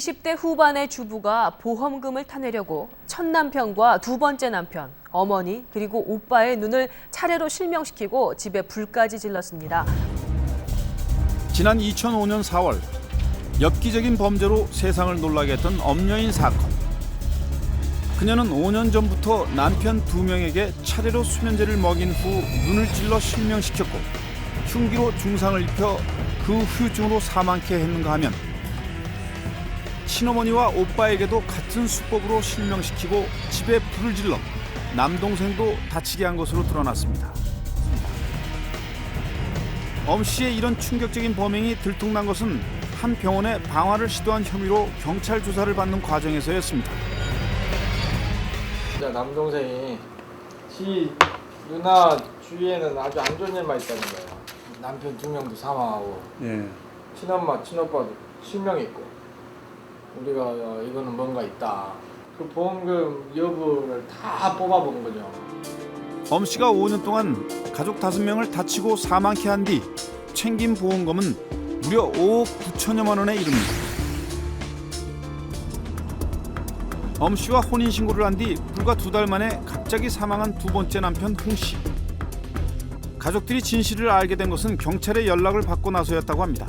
20대 후반의 주부가 보험금을 타내려고 첫 남편과 두 번째 남편, 어머니 그리고 오빠의 눈을 차례로 실명시키고 집에 불까지 질렀습니다. 지난 2005년 4월 엽기적인 범죄로 세상을 놀라게 했던 엄여인 사건. 그녀는 5년 전부터 남편 2명에게 차례로 수면제를 먹인 후 눈을 찔러 실명시켰고 흉기로 중상을 입혀 그 후유증으로 사망케 했는가 하면 친어머니와 오빠에게도 같은 수법으로 실명시키고 집에 불을 질러 남동생도 다치게 한 것으로 드러났습니다. 엄 씨의 이런 충격적인 범행이 들통난 것은 한 병원에 방화를 시도한 혐의로 경찰 조사를 받는 과정에서였습니다. 남동생이 지 누나 주위에는 아주 안 좋은 일만 있다는 거예요. 남편 2명도 사망하고 친엄마, 친오빠도 실명했고 우리가 이거는 뭔가 있다. 그 보험금 여부를 다 뽑아본 거죠. 엄 씨가 5년 동안 가족 5명을 다치고 사망케 한 뒤 챙긴 보험금은 무려 5억 9천여만 원에 이릅니다. 엄 씨와 혼인신고를 한 뒤 불과 2달 만에 갑자기 사망한 두 번째 남편 홍 씨. 가족들이 진실을 알게 된 것은 경찰에 연락을 받고 나서였다고 합니다.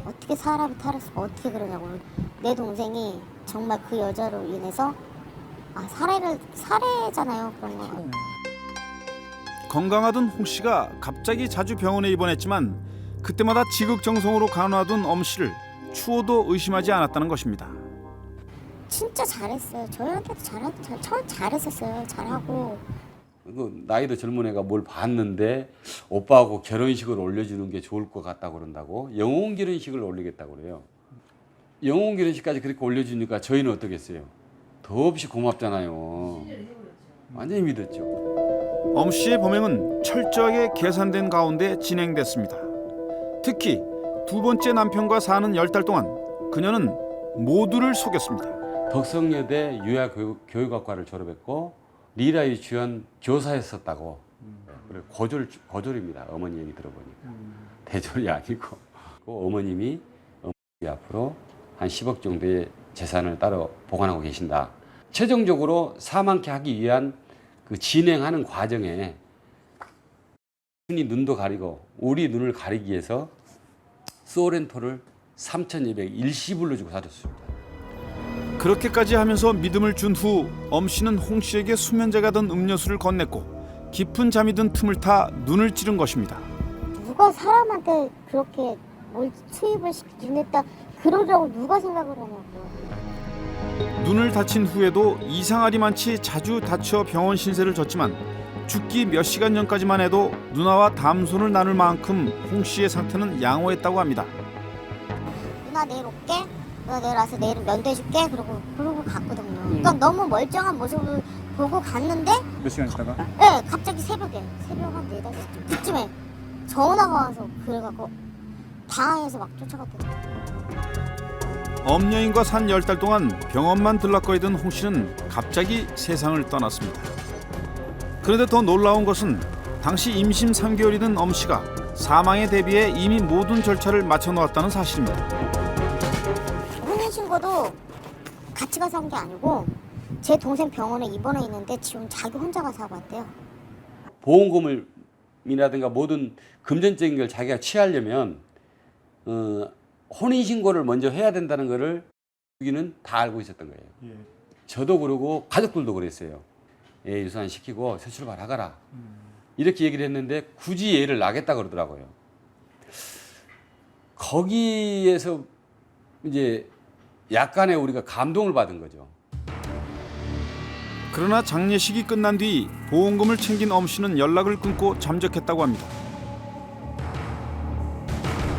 어떻게 사람이 탈했으면 어떻게 그러냐고. 내 동생이 정말 그 여자로 인해서 살해잖아요. 그런 거. 건강하던 홍 씨가 갑자기 자주 병원에 입원했지만 그때마다 지극정성으로 간호하던 엄 씨를 추호도 의심하지 않았다는 것입니다. 진짜 잘했어요. 저희한테도 잘했었어요. 잘하고. 나이도 젊은 애가 뭘 봤는데 오빠하고 결혼식을 올려주는 게 좋을 것 같다고 그런다고 영혼 결혼식을 올리겠다고 그래요. 영혼 결혼식까지 그렇게 올려주니까 저희는 어떻겠어요? 더없이 고맙잖아요. 완전히 믿었죠. 엄 씨의 범행은 철저하게 계산된 가운데 진행됐습니다. 특히 두 번째 남편과 사는 10달 동안 그녀는 모두를 속였습니다. 덕성여대 유아교육학과를 졸업했고 리라 유치원 교사였었다고. 그래 고졸입니다. 어머니 얘기 들어보니까 대졸이 아니고. 어머님이 앞으로 한 10억 정도의 재산을 따로 보관하고 계신다. 최종적으로 사망케 하기 위한 그 진행하는 과정에 흔히 눈도 가리고 우리 눈을 가리기 위해서 소렌토를 3,200일시불로 주고 사줬습니다. 그렇게까지 하면서 믿음을 준 후 엄 씨는 홍 씨에게 수면제가 든 음료수를 건넸고 깊은 잠이 든 틈을 타 눈을 찌른 것입니다. 누가 사람한테 그렇게 뭘 투입을 시키겠다 그러려고 누가 생각을 하냐고요. 눈을 다친 후에도 이상하리만치 자주 다쳐 병원 신세를 졌지만 죽기 몇 시간 전까지만 해도 누나와 담소를 나눌 만큼 홍 씨의 상태는 양호했다고 합니다. 누나 내일 올게. 누나 내일 와서 내일은 면도해줄게. 그러고 갔거든요. 그러니까 너무 멀쩡한 모습을 보고 갔는데 몇 시간 있다가? 네, 갑자기 새벽 한 4, 5시쯤 그쯤에 전화가 와서 그래갖고 당황해서 막 쫓아갔거든요. 엄여인과 산 10달 동안 병원만 들락거리던 홍 씨는 갑자기 세상을 떠났습니다. 그런데 더 놀라운 것은 당시 임신 3개월이던 엄 씨가 사망에 대비해 이미 모든 절차를 마쳐놓았다는 사실입니다. 혼인신고도 같이 가서 한 게 아니고 제 동생 병원에 입원해 있는데 지금 자기 혼자 가서 하고 왔대요. 보험금이라든가 모든 금전적인 걸 자기가 취하려면 혼인신고를 먼저 해야 된다는 거를 여기는 다 알고 있었던 거예요. 저도 그러고 가족들도 그랬어요. 애 유산 시키고 새 출발하거라. 이렇게 얘기를 했는데 굳이 애를 낳겠다 그러더라고요. 거기에서 이제 약간의 우리가 감동을 받은 거죠. 그러나 장례식이 끝난 뒤 보험금을 챙긴 엄 씨는 연락을 끊고 잠적했다고 합니다.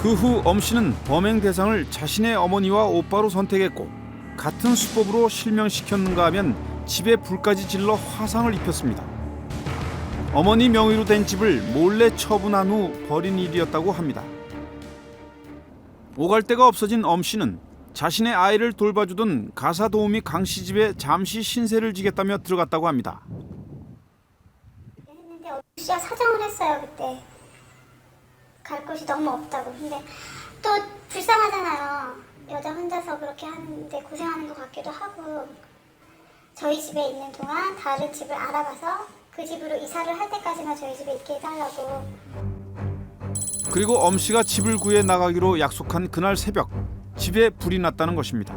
그 후 엄 씨는 범행 대상을 자신의 어머니와 오빠로 선택했고 같은 수법으로 실명시켰는가 하면 집에 불까지 질러 화상을 입혔습니다. 어머니 명의로 된 집을 몰래 처분한 후 벌인 일이었다고 합니다. 오갈 데가 없어진 엄 씨는 자신의 아이를 돌봐주던 가사 도우미 강 씨 집에 잠시 신세를 지겠다며 들어갔다고 합니다. 했는데 씨가 사정을 했어요. 그때 갈 곳이 너무 없다고. 근데 또 불쌍하잖아요. 여자 혼자서 그렇게 하는데 고생하는 것 같기도 하고 저희 집에 있는 동안 다른 집을 알아봐서 그 집으로 이사를 할 때까지만 저희 집에 있게 해달라고. 그리고 엄 씨가 집을 구해 나가기로 약속한 그날 새벽 집에 불이 났다는 것입니다.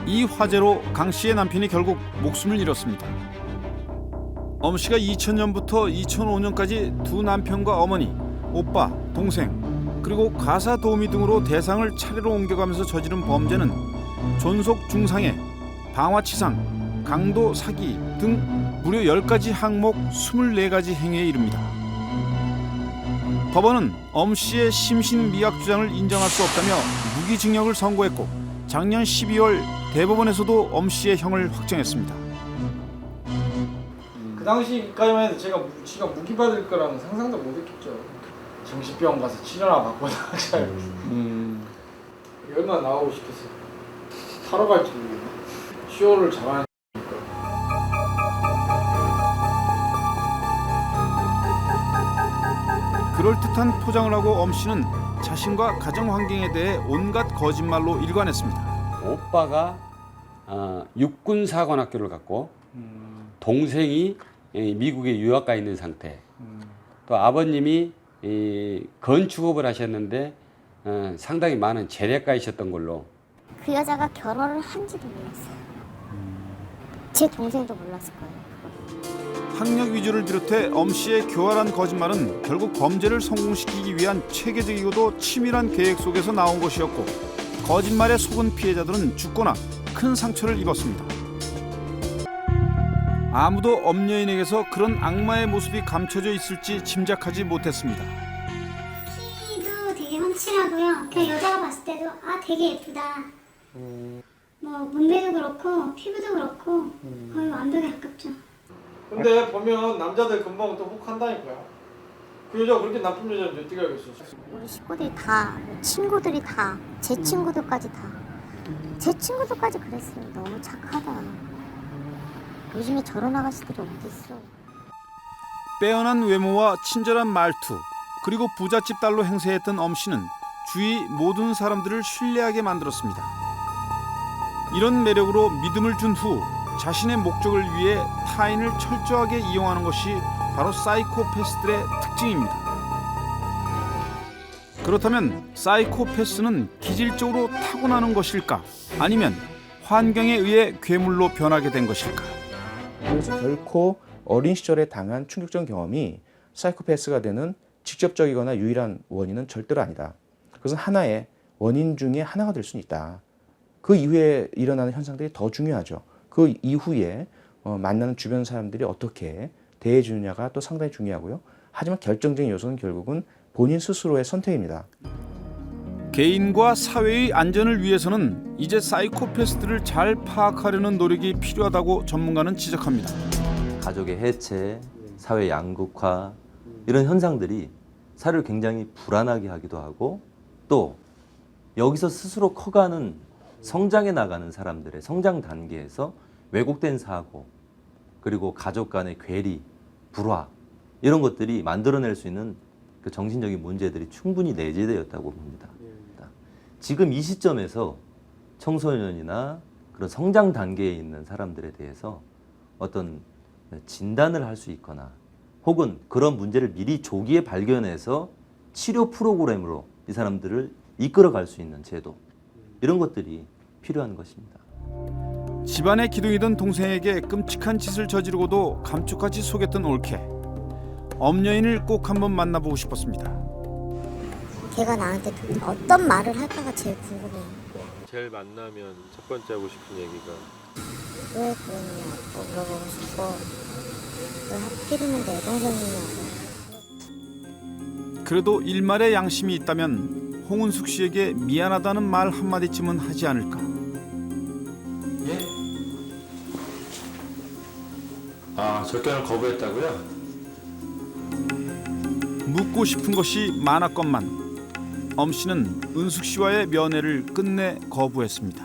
이 화재로 강 씨의 남편이 결국 목숨을 잃었습니다. 엄 씨가 2000년부터 2005년까지 두 남편과 어머니, 오빠, 동생 그리고 가사 도우미 등으로 대상을 차례로 옮겨가면서 저지른 범죄는 존속 중상해, 방화치상, 강도 사기 등 무려 10가지 항목 24가지 행위에 이릅니다. 법원은 엄 씨의 심신미약 주장을 인정할 수 없다며 무기징역을 선고했고 작년 12월 대법원에서도 엄 씨의 형을 확정했습니다. 그 당시까지만 해도 제가 지가 무기 받을 거라는 상상도 못했겠죠. 정신병원 가서 치료나 받고 나가자. 얼마나 나오고 싶겠어요. 타러 갈지 모르겠네. 쇼를 잘하는 그럴듯한 포장을 하고 엄 씨는 자신과 가정 환경에 대해 온갖 거짓말로 일관했습니다. 오빠가 육군 사관학교를 갔고 동생이 미국에 유학 가 있는 상태. 또 아버님이 건축업을 하셨는데 상당히 많은 재래가이셨던 걸로. 그 여자가 결혼을 한지도 몰랐어요. 제 동생도 몰랐을 거예요. 학력 위주를 비롯해 엄 씨의 교활한 거짓말은 결국 범죄를 성공시키기 위한 체계적이고도 치밀한 계획 속에서 나온 것이었고 거짓말에 속은 피해자들은 죽거나 큰 상처를 입었습니다. 아무도 엄 여인에게서 그런 악마의 모습이 감춰져 있을지 짐작하지 못했습니다. 키도 되게 훤칠하고요. 그냥 여자가 봤을 때도 아 되게 예쁘다. 뭐 몸매도 그렇고 피부도 그렇고 거의 완벽에 가깝죠. 근데 보면 남자들 금방 또 혹한다니까요. 그 여자가 그렇게 나쁜 여자인지 어떻게 알겠어요? 우리 식구들이 다, 친구들이 다, 제 친구들까지 다. 제 친구들까지 그랬어요. 너무 착하다. 요즘에 저런 아가씨들이 어디 있어. 빼어난 외모와 친절한 말투 그리고 부잣집 딸로 행세했던 엄 씨는 주위 모든 사람들을 신뢰하게 만들었습니다. 이런 매력으로 믿음을 준 후 자신의 목적을 위해 타인을 철저하게 이용하는 것이 바로 사이코패스들의 특징입니다. 그렇다면 사이코패스는 기질적으로 타고나는 것일까? 아니면 환경에 의해 괴물로 변하게 된 것일까? 그래서 결코 어린 시절에 당한 충격적 경험이 사이코패스가 되는 직접적이거나 유일한 원인은 절대로 아니다. 그것은 하나의 원인 중에 하나가 될 수는 있다. 그 이후에 일어나는 현상들이 더 중요하죠. 그 이후에 만나는 주변 사람들이 어떻게 대해주느냐가 또 상당히 중요하고요. 하지만 결정적인 요소는 결국은 본인 스스로의 선택입니다. 개인과 사회의 안전을 위해서는 이제 사이코패스들을 잘 파악하려는 노력이 필요하다고 전문가는 지적합니다. 가족의 해체, 사회 양극화 이런 현상들이 사회를 굉장히 불안하게 하기도 하고 또 여기서 스스로 커가는 성장해 나가는 사람들의 성장 단계에서 왜곡된 사고 그리고 가족 간의 괴리, 불화 이런 것들이 만들어낼 수 있는 그 정신적인 문제들이 충분히 내재되었다고 봅니다. 지금 이 시점에서 청소년이나 그런 성장 단계에 있는 사람들에 대해서 어떤 진단을 할 수 있거나 혹은 그런 문제를 미리 조기에 발견해서 치료 프로그램으로 이 사람들을 이끌어갈 수 있는 제도 이런 것들이 필요한 것입니다. 집안의 기둥이던 동생에게 끔찍한 짓을 저지르고도 감쪽같이 속였던 올케. 엄여인을 꼭 한번 만나보고 싶었습니다. 걔가 나한테 어떤 말을 할까가 제일 궁금해요. 제일 만나면 첫 번째 하고 싶은 얘기가 왜 그러냐고 물어보고 싶고 왜 하필이면 내 동생이냐고. 그래도 일말의 양심이 있다면 홍은숙 씨에게 미안하다는 말 한마디쯤은 하지 않을까. 예? 아, 절견을 거부했다고요? 묻고 싶은 것이 많았건만 엄 씨는 은숙 씨와의 면회를 끝내 거부했습니다.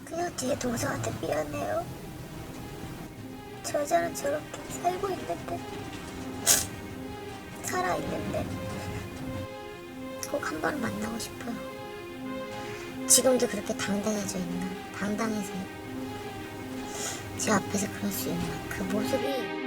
그냥 제 동생한테 미안해요. 저 여자는 저렇게 살고 있는데 살아있는데 꼭 한 번 만나고 싶어요. 지금도 그렇게 당당해져 있나? 당당해서 제 앞에서 그럴 수 있나? 그 모습이